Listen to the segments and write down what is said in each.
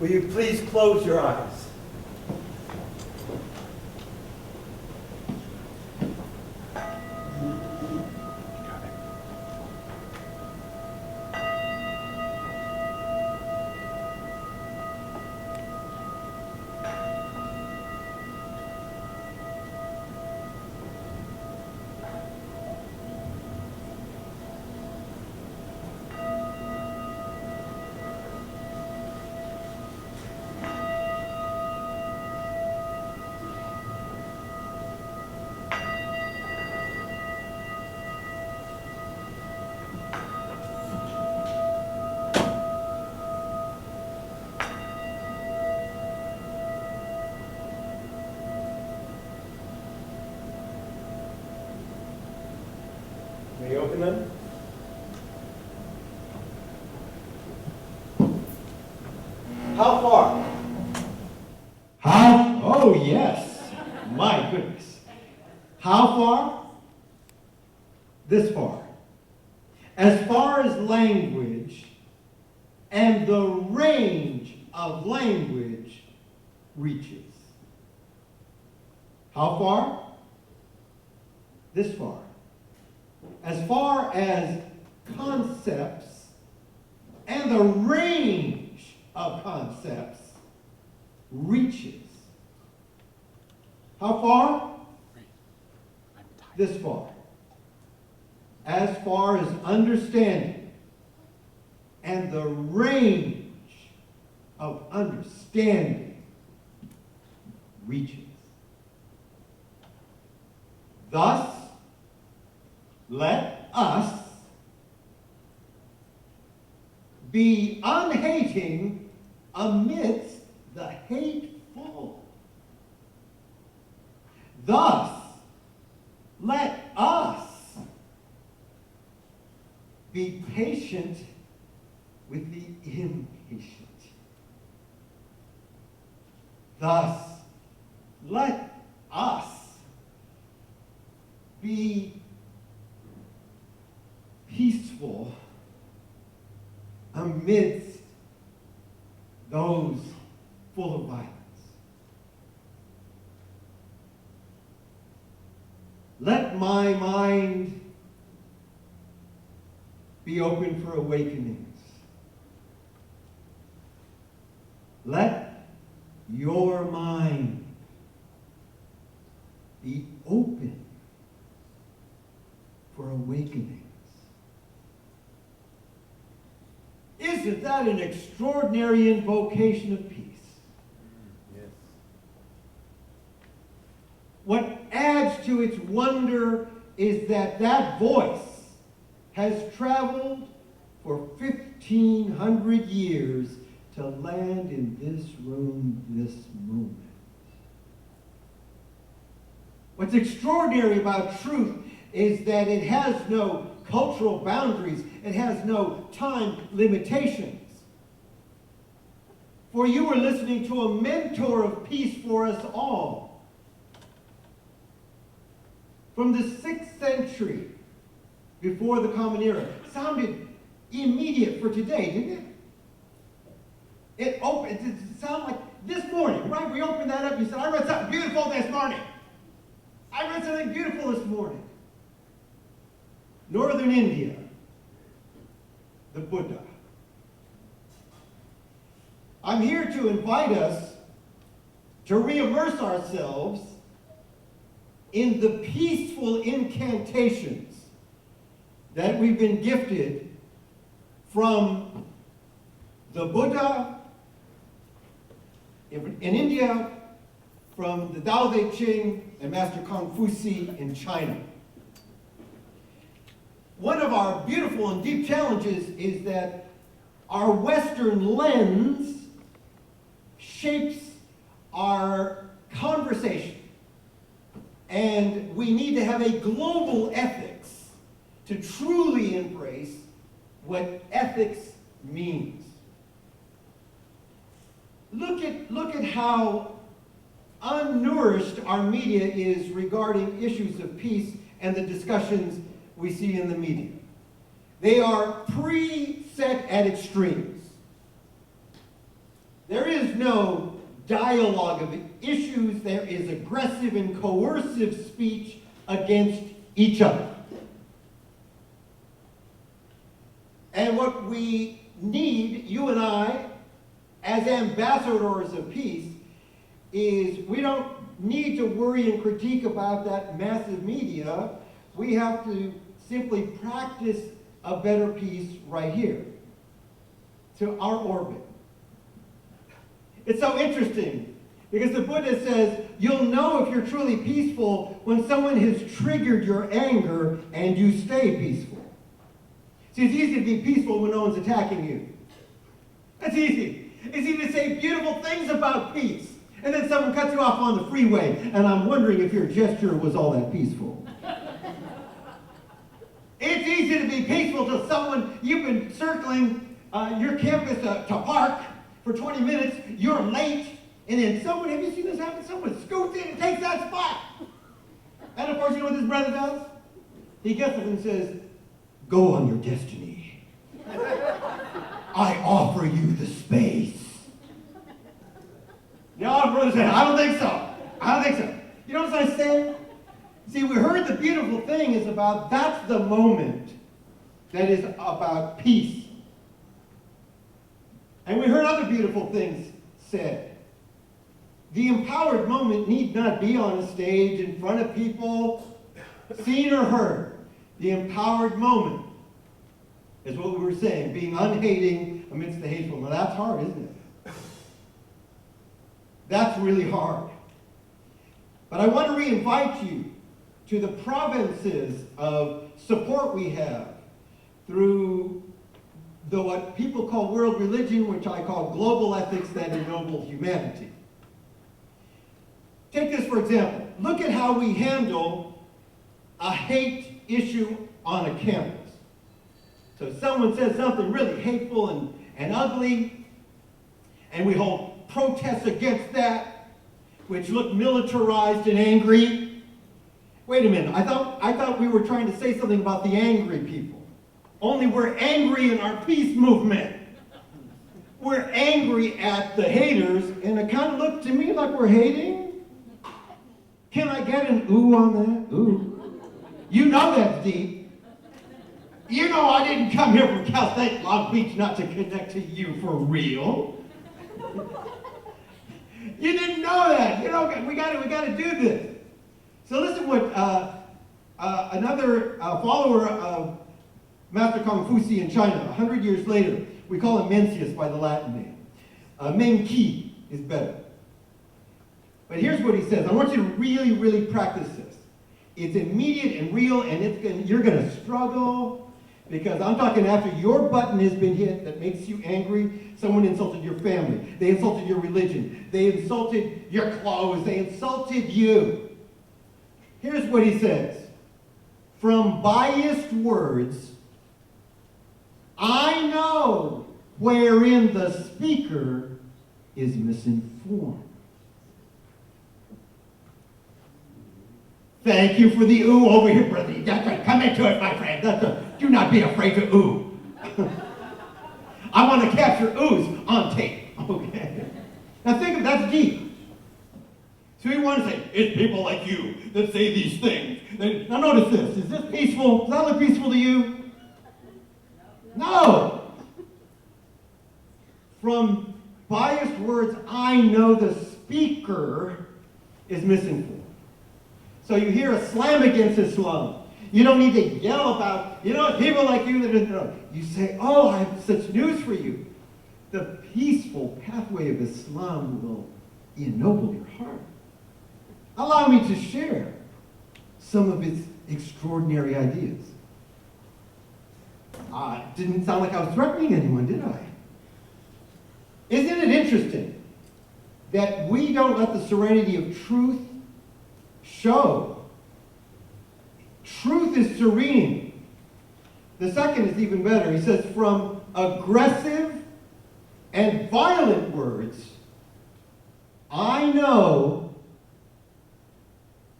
Will you please close your eyes? May you open them? How far? How? Oh, yes. My goodness. How far? This far. As far as language and the range of language reaches. How far? This far. As far as concepts and the range of concepts reaches. How far? This far. As far as understanding and the range of understanding reaches. Thus, let us be unhating amidst the hateful. Thus, let us be patient with the impatient. Thus, let us be peaceful amidst those full of violence. Let my mind be open for awakenings. Let your mind be open for awakenings. Isn't that an extraordinary invocation of peace? Yes. What adds to its wonder is that that voice has traveled for 1,500 years to land in this room this moment. What's extraordinary about truth is that it has no cultural boundaries. It has no time limitations. For you are listening to a mentor of peace for us all. From the 6th century, before the Common Era, sounded immediate for today, didn't it? It sounded like this morning, right? We opened that up, you said, I read something beautiful this morning. I read something beautiful this morning. Northern India, the Buddha. I'm here to invite us to re-immerse ourselves in the peaceful incantations that we've been gifted from the Buddha in India, from the Tao Te Ching and Master Confucius in China. One of our beautiful and deep challenges is that our Western lens shapes our conversation. And we need to have a global ethics to truly embrace what ethics means. Look at how unnourished our media is regarding issues of peace and the discussions we see in the media. They are preset at extremes. There is no dialogue of issues. There is aggressive and coercive speech against each other. And what we need, you and I, as ambassadors of peace, is we don't need to worry and critique about that massive media. We have to simply practice a better peace right here, to our orbit. It's so interesting because the Buddha says you'll know if you're truly peaceful when someone has triggered your anger and you stay peaceful. See, it's easy to be peaceful when no one's attacking you. That's easy. It's easy to say beautiful things about peace, and then someone cuts you off on the freeway, and I'm wondering if your gesture was all that peaceful. It's easy to be peaceful to someone you've been circling your campus to park for 20 minutes, you're late, and then someone, have you seen this happen? Someone scoots in and takes that spot. And of course, you know what this brother does? He gets up and says, "Go on your destiny. I offer you the space." No, brother said, "I don't think so. I don't think so." You know what I'm saying? See, we heard the beautiful thing is about, that's the moment that is about peace. And we heard other beautiful things said. The empowered moment need not be on a stage in front of people, seen or heard. The empowered moment is what we were saying, being unhating amidst the hateful. Now that's hard, isn't it? That's really hard. But I want to re-invite you to the provinces of support we have through what people call world religion, which I call global ethics that ennoble humanity. Take this for example. Look at how we handle a hate issue on a campus. So someone says something really hateful and ugly, and we hold protests against that, which look militarized and angry. Wait a minute, I thought we were trying to say something about the angry people. Only we're angry in our peace movement. We're angry at the haters, and it kind of looked to me like we're hating. Can I get an ooh on that? Ooh. You know that's deep. You know I didn't come here from Cal State Long Beach not to connect to you for real. You didn't know that. You know, we got to do this. So listen what another follower of Master Confucius in China, 100 years later, we call him Mencius by the Latin name. Menqi is better. But here's what he says. I want you to really, really practice this. It's immediate and real, and you're going to struggle, because I'm talking after your button has been hit that makes you angry. Someone insulted your family. They insulted your religion. They insulted your clothes. They insulted you. Here's what he says. From biased words, I know wherein the speaker is misinformed. Thank you for the ooh over here, brother. That's right. Come into it, my friend. That's right. Do not be afraid to ooh. I want to capture oohs on tape. Okay. Now think of that's deep. So we want to say, it's people like you that say these things. Now notice this. Is this peaceful? Does that look peaceful to you? No. From biased words, I know the speaker is misinformed. So you hear a slam against Islam. You don't need to yell about, people like you that don't know. You say, oh, I have such news for you. The peaceful pathway of Islam will ennoble your heart. Allow me to share some of its extraordinary ideas. Didn't sound like I was threatening anyone, did I? Isn't it interesting that we don't let the serenity of truth show? Truth is serene. The second is even better. He says, from aggressive and violent words, I know,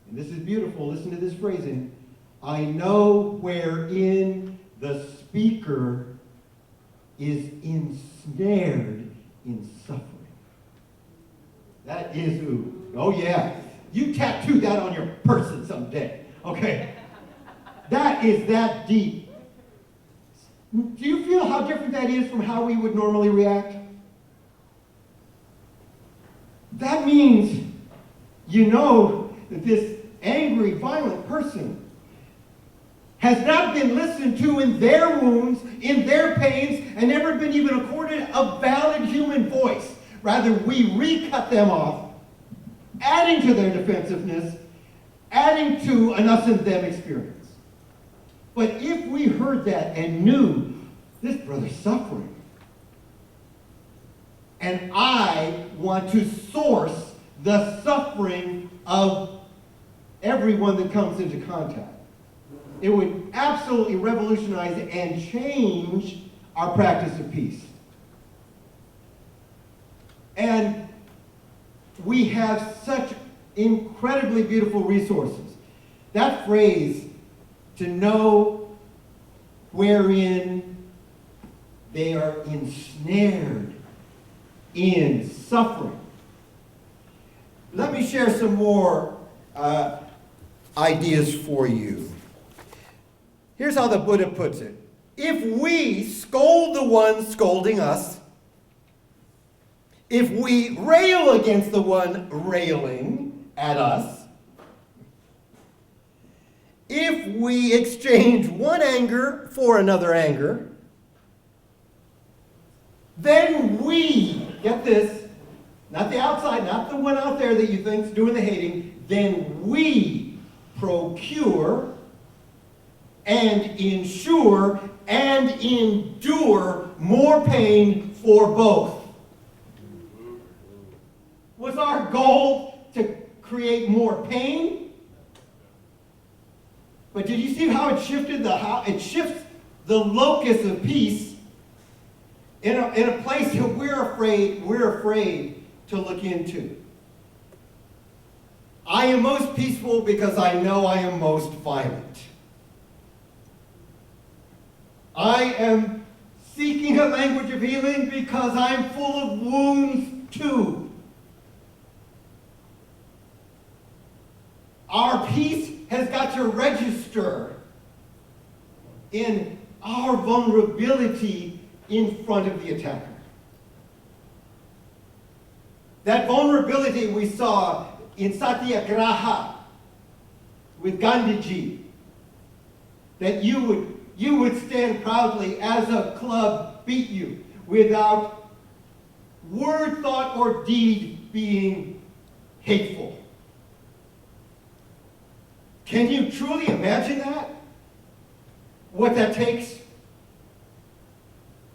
and this is beautiful, listen to this phrasing, I know wherein the speaker is ensnared in suffering. That is ooh. Oh yeah. You tattoo that on your person someday. Okay. That is that deep. Do you feel how different that is from how we would normally react? That means you know that this angry, violent person has not been listened to in their wounds, in their pains, and never been even accorded a valid human voice. Rather, we recut them off, adding to their defensiveness, adding to an us and them experience. But if we heard that and knew this brother's suffering, and I want to source the suffering of everyone that comes into contact, it would absolutely revolutionize and change our practice of peace. And we have such incredibly beautiful resources. That phrase, to know wherein they are ensnared in suffering. Let me share some more ideas for you. Here's how the Buddha puts it. If we scold the one scolding us, if we rail against the one railing at us, if we exchange one anger for another anger, then we, get this, not the outside, not the one out there that you think's doing the hating, then we procure and ensure and endure more pain for both. Was our goal to create more pain? But did you see how it shifted it shifts the locus of peace in a place that we're afraid to look into. I am most peaceful because I know I am most violent. I am seeking a language of healing because I'm full of wounds too. Our peace has got to register in our vulnerability in front of the attacker. That vulnerability we saw in Satyagraha with Gandhiji, that you would stand proudly as a club beat you without word, thought, or deed being hateful. Can you truly imagine that? What that takes?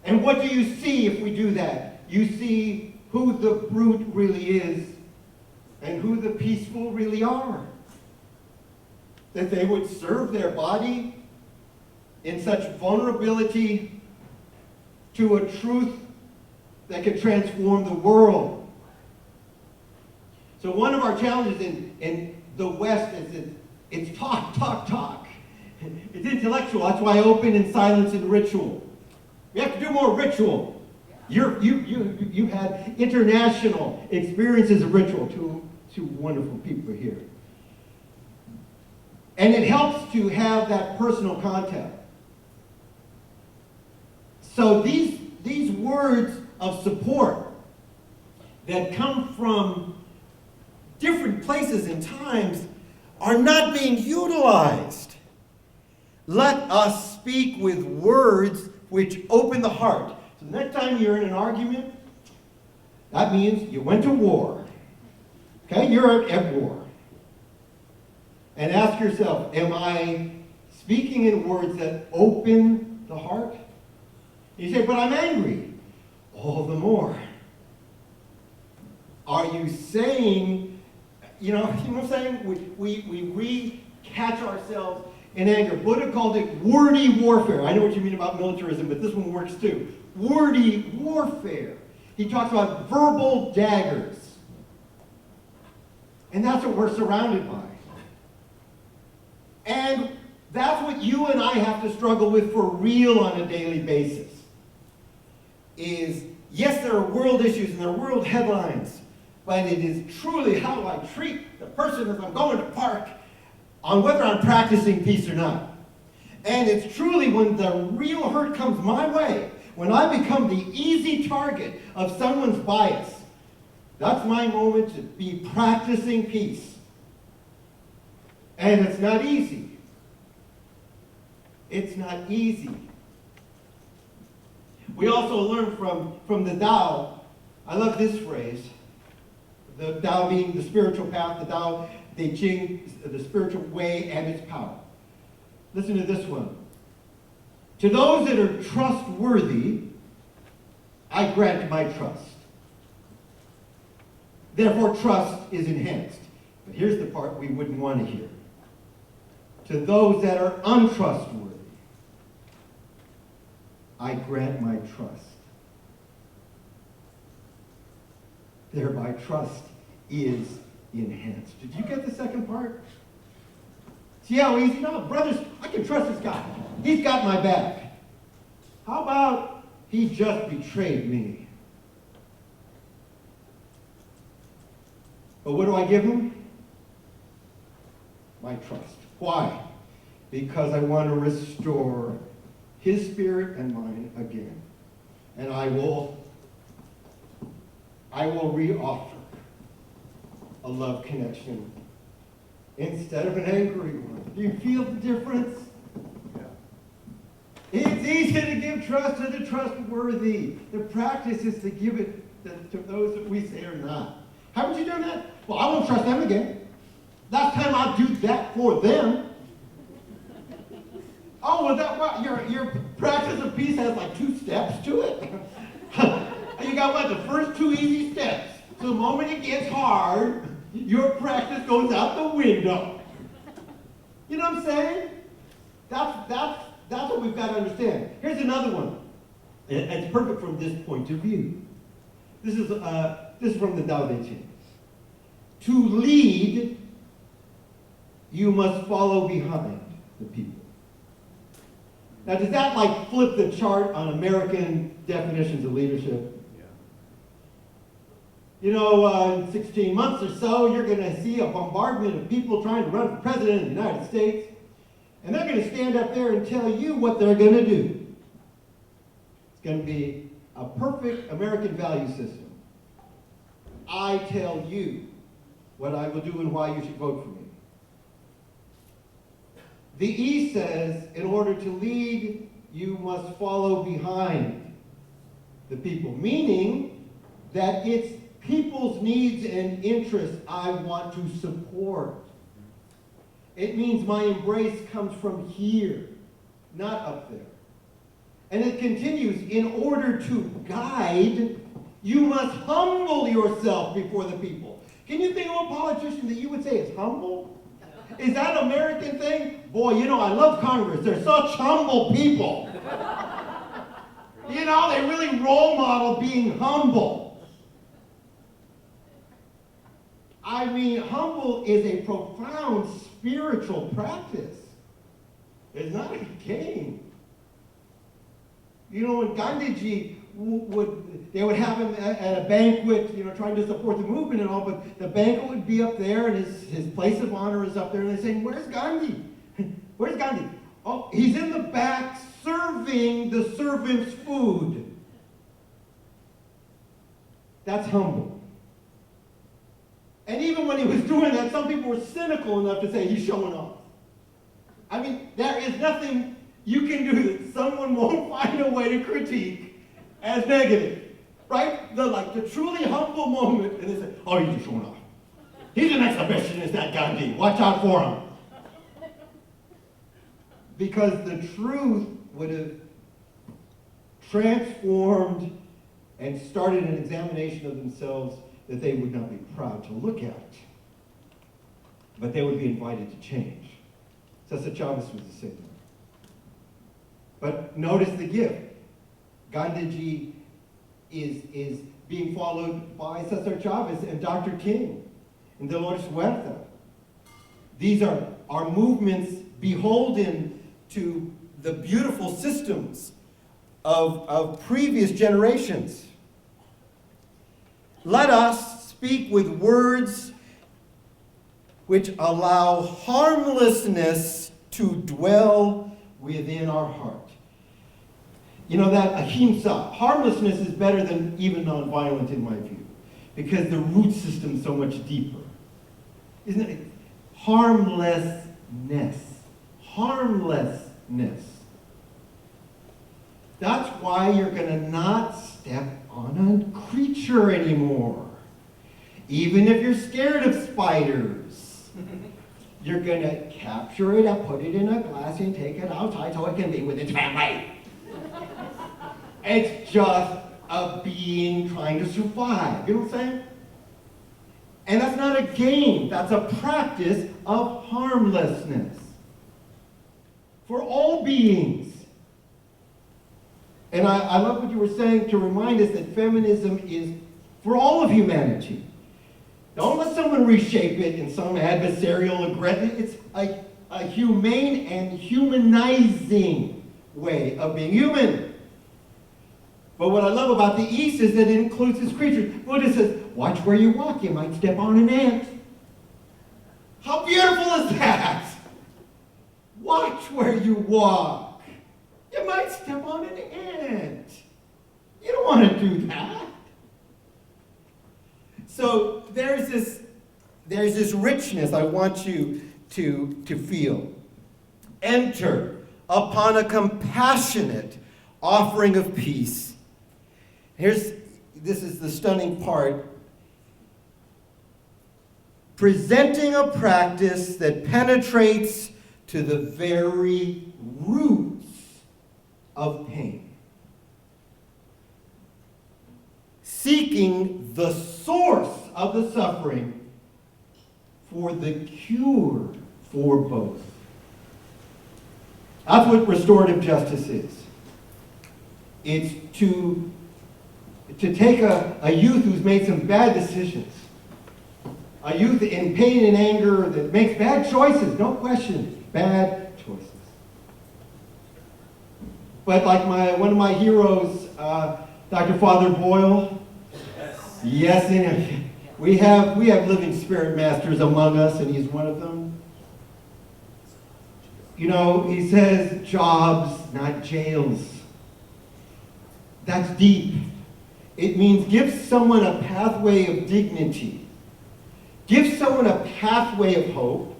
And what do you see if we do that? You see who the brute really is and who the peaceful really are. That they would serve their body in such vulnerability to a truth that could transform the world. So one of our challenges in the West is that it's talk, talk, talk. It's intellectual. That's why I open in silence and ritual. We have to do more ritual. You had international experiences of ritual. Two wonderful people here. And it helps to have that personal contact. So these words of support that come from different places and times are not being utilized. Let us speak with words which open the heart. So the next time you're in an argument, that means you went to war. Okay, you're at war. And ask yourself, am I speaking in words that open the heart? You say, but I'm angry. All the more. Are you saying, you know what I'm saying? We catch ourselves in anger. Buddha called it wordy warfare. I know what you mean about militarism, but this one works too. Wordy warfare. He talks about verbal daggers. And that's what we're surrounded by. And that's what you and I have to struggle with for real on a daily basis. Is, yes, there are world issues and there are world headlines, but it is truly how I treat the person as I'm going to park on whether I'm practicing peace or not. And it's truly when the real hurt comes my way, when I become the easy target of someone's bias, that's my moment to be practicing peace. And it's not easy. It's not easy. We also learn from the Tao, I love this phrase, the Tao being the spiritual path, the Tao Te Ching, the spiritual way and its power. Listen to this one. To those that are trustworthy, I grant my trust. Therefore, trust is enhanced. But here's the part we wouldn't want to hear. To those that are untrustworthy, I grant my trust. Thereby, trust is enhanced. Did you get the second part? See how easy? No, brothers, I can trust this guy. He's got my back. How about he just betrayed me? But what do I give him? My trust. Why? Because I want to restore his spirit and mine again. And I will reoffer a love connection instead of an angry one. Do you feel the difference? Yeah. It's easy to give trust to the trustworthy. The practice is to give it to those that we say are not. Haven't you done that? Well, I won't trust them again. Last time I'll do that for them. Oh, well, your practice of peace has like 2 steps to it. You got what? The first 2 easy steps. So the moment it gets hard, your practice goes out the window. You know what I'm saying? That's what we've got to understand. Here's another one. It's perfect from this point of view. This is from the Tao Te Ching. To lead, you must follow behind the people. Now, does that like flip the chart on American definitions of leadership? Yeah. You know, in 16 months or so, you're going to see a bombardment of people trying to run for president of the United States. And they're going to stand up there and tell you what they're going to do. It's going to be a perfect American value system. I tell you what I will do and why you should vote for me. The E says, in order to lead, you must follow behind the people. Meaning that it's people's needs and interests I want to support. It means my embrace comes from here, not up there. And it continues, in order to guide, you must humble yourself before the people. Can you think of a politician that you would say is humble? Is that an American thing? Boy, you know, I love Congress. They're such humble people. You know, they really role model being humble. I mean, humble is a profound spiritual practice. It's not a game. You know, when Gandhiji they would have him at a banquet, you know, trying to support the movement and all, but the banquet would be up there and his place of honor is up there, and they're saying, where's Gandhi? Where's Gandhi? Oh, he's in the back serving the servants food. That's humble. And even when he was doing that, some people were cynical enough to say he's showing off. I mean, there is nothing you can do that someone won't find a way to critique as negative, right? The truly humble moment, and they say, oh, he's just showing off. He's an exhibitionist, that Gandhi. Watch out for him. Because the truth would have transformed and started an examination of themselves that they would not be proud to look at. But they would be invited to change. Cesar Chavez was the same. But notice the gift. Gandhiji is being followed by Cesar Chavez and Dr. King and Dolores Huerta. These are movements beholden to the beautiful systems of previous generations. Let us speak with words which allow harmlessness to dwell within our heart. You know that ahimsa, harmlessness is better than even nonviolent in my view, because the root system is so much deeper. Isn't it? Harmlessness. Harmlessness. That's why you're going to not step on a creature anymore. Even if you're scared of spiders, you're going to capture it and put it in a glass and take it outside so it can be with its family. It's just a being trying to survive. You know what I'm saying? And that's not a game. That's a practice of harmlessness for all beings. And I love what you were saying to remind us that feminism is for all of humanity. Don't let someone reshape it in some adversarial, aggressive. It's a humane and humanizing way of being human. But what I love about the East is that it includes this creature. Buddha says, watch where you walk. You might step on an ant. How beautiful is that? Watch where you walk. You might step on an ant. You don't want to do that. So there's this richness I want you to feel. Enter upon a compassionate offering of peace. This is the stunning part. Presenting a practice that penetrates to the very roots of pain. Seeking the source of the suffering for the cure for both. That's what restorative justice is. It's to take a youth who's made some bad decisions, a youth in pain and anger that makes bad choices, no question, bad choices. But like one of my heroes, Dr. Father Boyle, yes, we have living spirit masters among us, and he's one of them. You know, he says jobs, not jails. That's deep. It means give someone a pathway of dignity. Give someone a pathway of hope.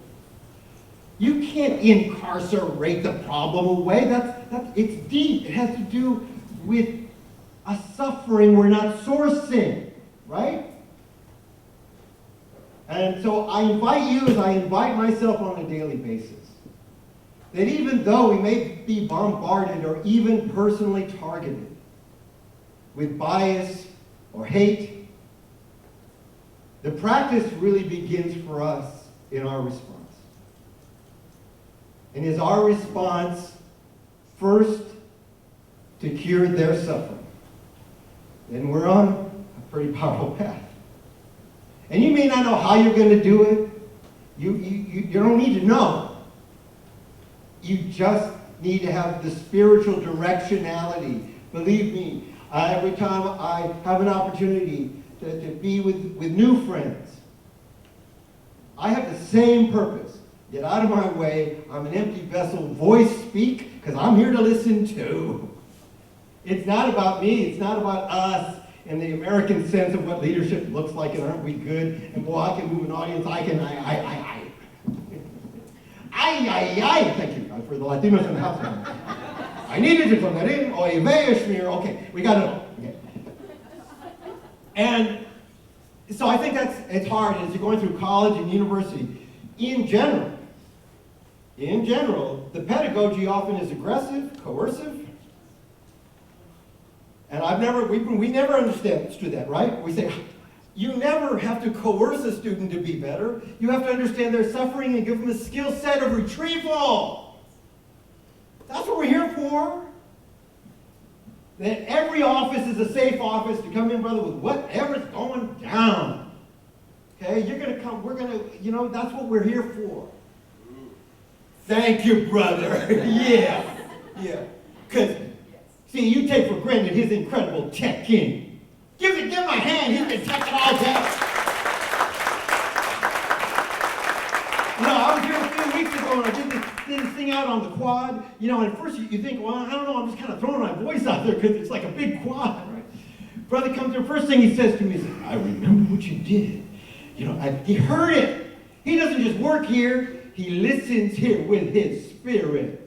You can't incarcerate the problem away. It's deep. It has to do with a suffering we're not sourcing, right? And so I invite you, as I invite myself on a daily basis, that even though we may be bombarded or even personally targeted with bias or hate, the practice really begins for us in our response. And is our response first to cure their suffering? Then we're on a pretty powerful path. And you may not know how you're going to do it. You don't need to know. You just need to have the spiritual directionality. Believe me, every time I have an opportunity to be with new friends, I have the same purpose. Get out of my way. I'm an empty vessel. Voice speak, because I'm here to listen too. It's not about me. It's not about us in the American sense of what leadership looks like and aren't we good. And boy, I can move an audience. I. Thank you for the Latinos in the house. I needed to put that in. Oye, Ishmael. Okay, we got it all. Okay. And so I think it's hard as you're going through college and university. In general, the pedagogy often is aggressive, coercive. And we never understood that, right? We say, you never have to coerce a student to be better. You have to understand their suffering and give them a skill set of retrieval. That's what we're here for. That every office is a safe office to come in, brother, with whatever's going down. Okay, you're going to come, that's what we're here for. Thank you, brother. Yeah. Because, see, you take for granted his incredible tech king. Give him a hand, he's been teching all day. and I did this thing out on the quad. You know, and at first you think, well, I don't know, I'm just kind of throwing my voice out there because it's like a big quad, right? Brother comes in, first thing he says to me is, I remember what you did. You know, he heard it. He doesn't just work here, he listens here with his spirit.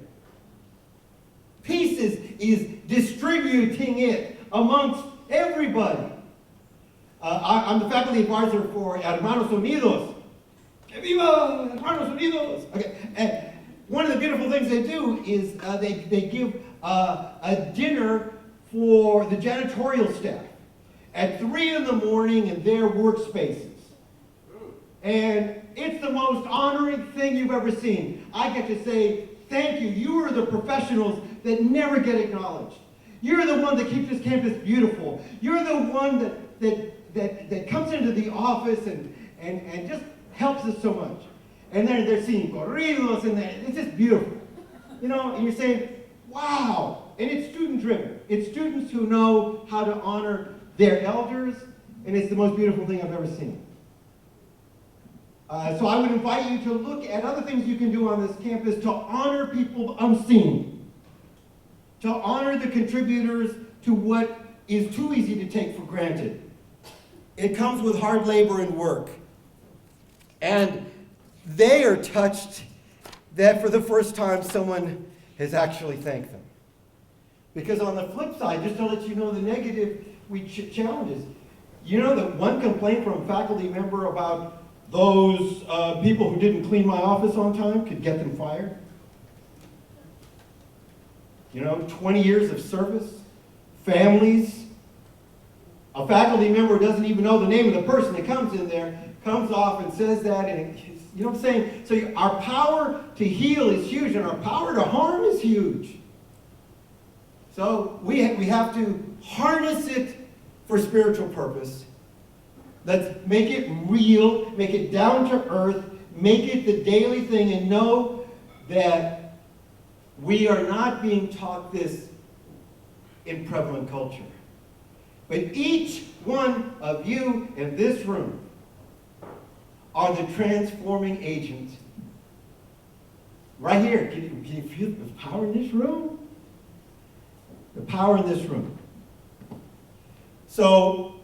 Peace is distributing it amongst everybody. I'm the faculty advisor for Hermanos Unidos. ¡Viva Hermanos Unidos! Okay. And one of the beautiful things they do is they give a dinner for the janitorial staff at 3 in the morning in their workspaces. And it's the most honoring thing you've ever seen. I get to say, thank you. You are the professionals that never get acknowledged. You're the one that keeps this campus beautiful. You're the one that comes into the office and just helps us so much. And then they're seeing corridos and it's just beautiful. You know, and you're saying, wow. And it's student driven. It's students who know how to honor their elders, and it's the most beautiful thing I've ever seen. So I would invite you to look at other things you can do on this campus to honor people unseen, to honor the contributors to what is too easy to take for granted. It comes with hard labor and work. And they are touched that for the first time someone has actually thanked them. Because on the flip side, just to let you know the negative challenges, you know that one complaint from a faculty member about those people who didn't clean my office on time could get them fired? You know, 20 years of service, families. A faculty member who doesn't even know the name of the person that comes in there comes off and says that, and you know what I'm saying? So our power to heal is huge, and our power to harm is huge. So we have to harness it for spiritual purpose. Let's make it real, make it down to earth, make it the daily thing, and know that we are not being taught this in prevalent culture. But each one of you in this room are the transforming agent. Right here. Can you feel the power in this room? The power in this room. So,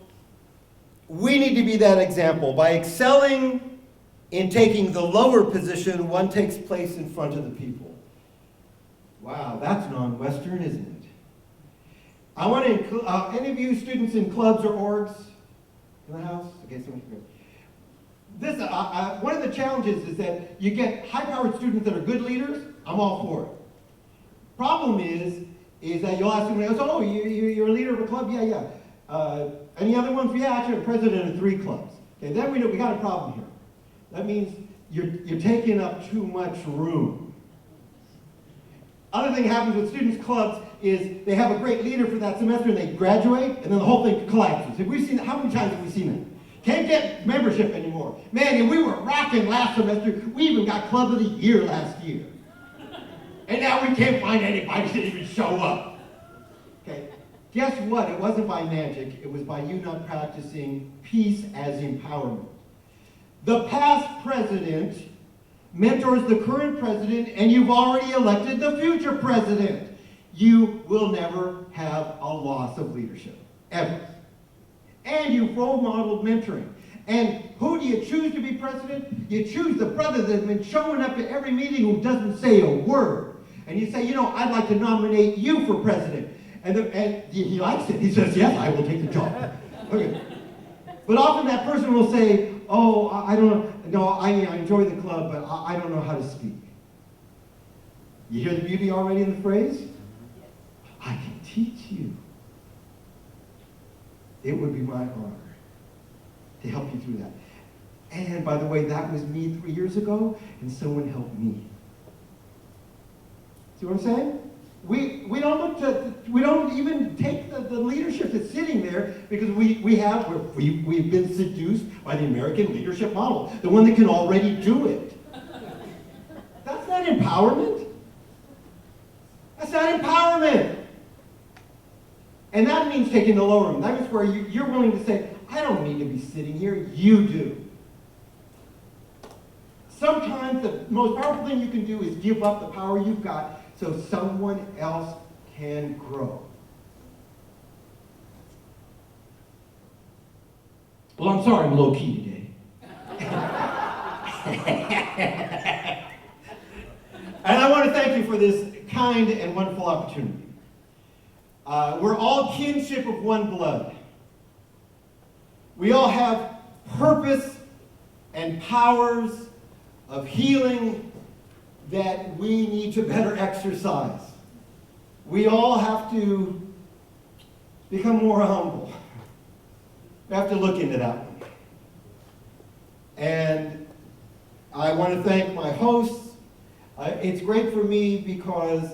we need to be that example. By excelling in taking the lower position, one takes place in front of the people. Wow, that's non-Western, isn't it? I want to include, any of you students in clubs or orgs in the house? Okay, so this, one of the challenges is that you get high-powered students that are good leaders. I'm all for it. Problem is that you'll ask somebody else, oh, you're a leader of a club? Yeah. Any other ones? Yeah, actually, I'm president of 3 clubs. Okay, then we know we got a problem here. That means you're taking up too much room. Other thing happens with students' clubs is they have a great leader for that semester and they graduate, and then the whole thing collapses. Have we seen that? How many times have we seen that? Can't get membership anymore. Man, and we were rocking last semester. We even got Club of the Year last year. And now we can't find anybody that even show up. Okay. Guess what? It wasn't by magic. It was by you not practicing peace as empowerment. The past president mentors the current president, and you've already elected the future president. You will never have a loss of leadership, ever. And you've role modeled mentoring. And who do you choose to be president? You choose the brother that's been showing up at every meeting who doesn't say a word. And you say, you know, I'd like to nominate you for president. And he likes it. He says, yes, I will take the job. Okay. But often that person will say, oh, I don't know, I enjoy the club, but I don't know how to speak. You hear the beauty already in the phrase? I can teach you. It would be my honor to help you through that. And by the way, that was me 3 years ago, and someone helped me. See what I'm saying? We don't even take the leadership that's sitting there because we've been seduced by the American leadership model, the one that can already do it. That's not empowerment. That's not empowerment. And that means taking the lower room. That means where you're willing to say, I don't need to be sitting here, you do. Sometimes the most powerful thing you can do is give up the power you've got so someone else can grow. Well, I'm sorry I'm low-key today. And I want to thank you for this kind and wonderful opportunity. We're all kinship of one blood. We all have purpose and powers of healing that we need to better exercise. We all have to become more humble. We have to look into that one. And I want to thank my hosts. It's great for me because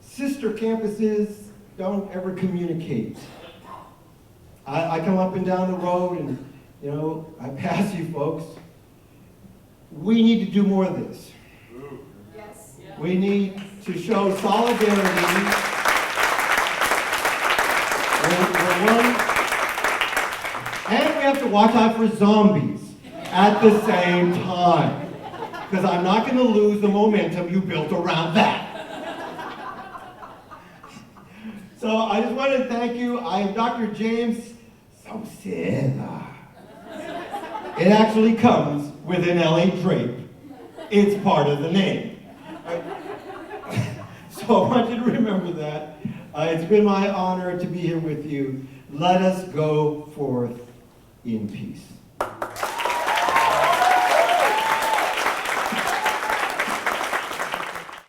sister campuses don't ever communicate. I come up and down the road and, I pass you folks. We need to do more of this. Yes. We need to show solidarity. We're one. And we have to watch out for zombies at the same time. Because I'm not going to lose the momentum you built around that. So I just want to thank you. I am Dr. James Sauceda. It actually comes with an LA drape. It's part of the name. So I want you to remember that. It's been my honor to be here with you. Let us go forth in peace.